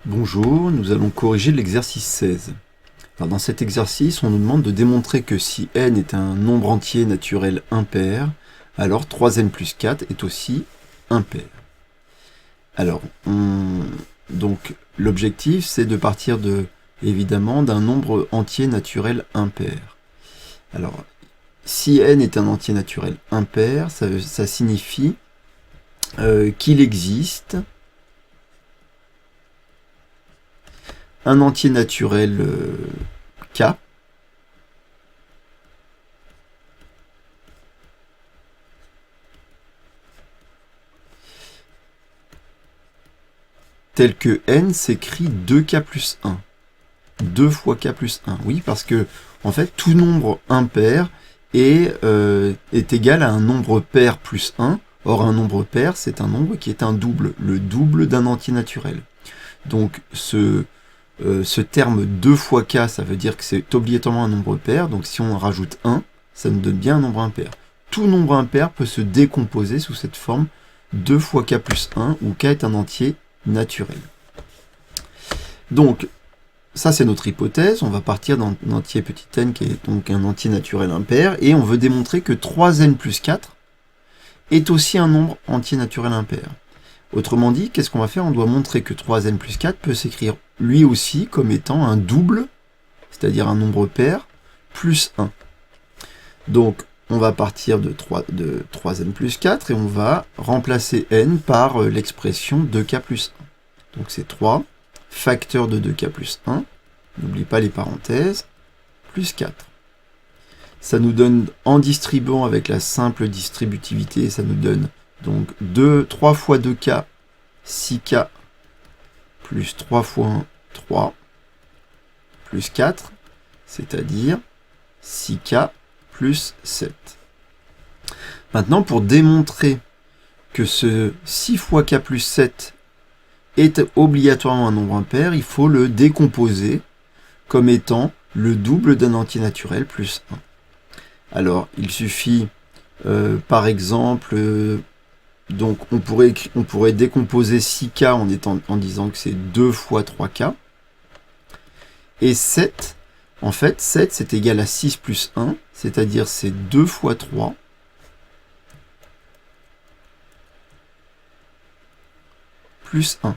Bonjour, nous allons corriger l'exercice 16. Alors, dans cet exercice, on nous demande de démontrer que si n est un nombre entier naturel impair, alors 3n plus 4 est aussi impair. Alors, donc l'objectif, c'est de partir évidemment d'un nombre entier naturel impair. Alors, si n est un entier naturel impair, ça signifie qu'il existe un entier naturel k tel que n s'écrit 2k plus 1. 2 fois k plus 1. Oui, parce que en fait, tout nombre impair est égal à un nombre pair plus 1. Or, un nombre pair, c'est un nombre qui est un double, le double d'un entier naturel. Donc, ce terme 2 fois k, ça veut dire que c'est obligatoirement un nombre pair. Donc, si on en rajoute 1, ça nous donne bien un nombre impair. Tout nombre impair peut se décomposer sous cette forme 2 fois k plus 1, où k est un entier naturel. Donc, ça, c'est notre hypothèse. On va partir d'un entier petit n qui est donc un entier naturel impair. Et on veut démontrer que 3n plus 4 est aussi un nombre entier naturel impair. Autrement dit, qu'est-ce qu'on va faire? On doit montrer que 3n plus 4 peut s'écrire lui aussi comme étant un double, c'est-à-dire un nombre pair, plus 1. Donc, on va partir de 3n plus 4 et on va remplacer n par l'expression 2k plus 1. Donc, c'est 3 facteur de 2k plus 1, n'oublie pas les parenthèses, plus 4. Ça nous donne, en distribuant avec la simple distributivité, ça nous donne donc 3 fois 2k, 6k, plus 3 fois 1, 3, plus 4, c'est-à-dire 6k plus 7. Maintenant, pour démontrer que ce 6 fois k plus 7 est obligatoirement un nombre impair, il faut le décomposer comme étant le double d'un entier naturel plus 1. Alors, il suffit, par exemple, donc on pourrait décomposer 6k en disant que c'est 2 fois 3k. Et 7, en fait, 7 c'est égal à 6 plus 1, c'est-à-dire c'est 2 fois 3 plus 1.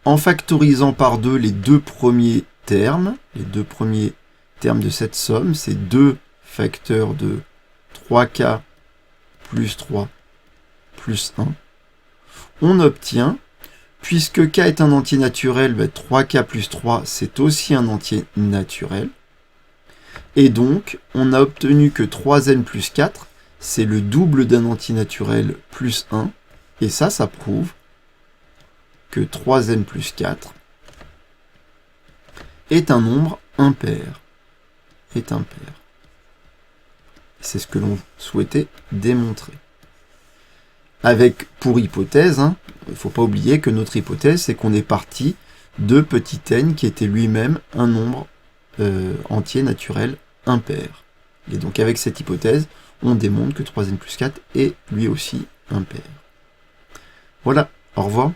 En factorisant par 2 les deux premiers termes de cette somme, c'est 2 facteurs de 3k plus 3 plus 1, on obtient, puisque k est un entier naturel, 3k plus 3, c'est aussi un entier naturel. Et donc, on a obtenu que 3n plus 4, c'est le double d'un entier naturel plus 1. Et ça prouve que 3n plus 4 est un nombre impair. C'est ce que l'on souhaitait démontrer. Avec, pour hypothèse, il ne faut pas oublier que notre hypothèse, c'est qu'on est parti de petit n qui était lui-même un nombre entier naturel impair. Et donc avec cette hypothèse, on démontre que 3n plus 4 est lui aussi impair. Voilà, au revoir.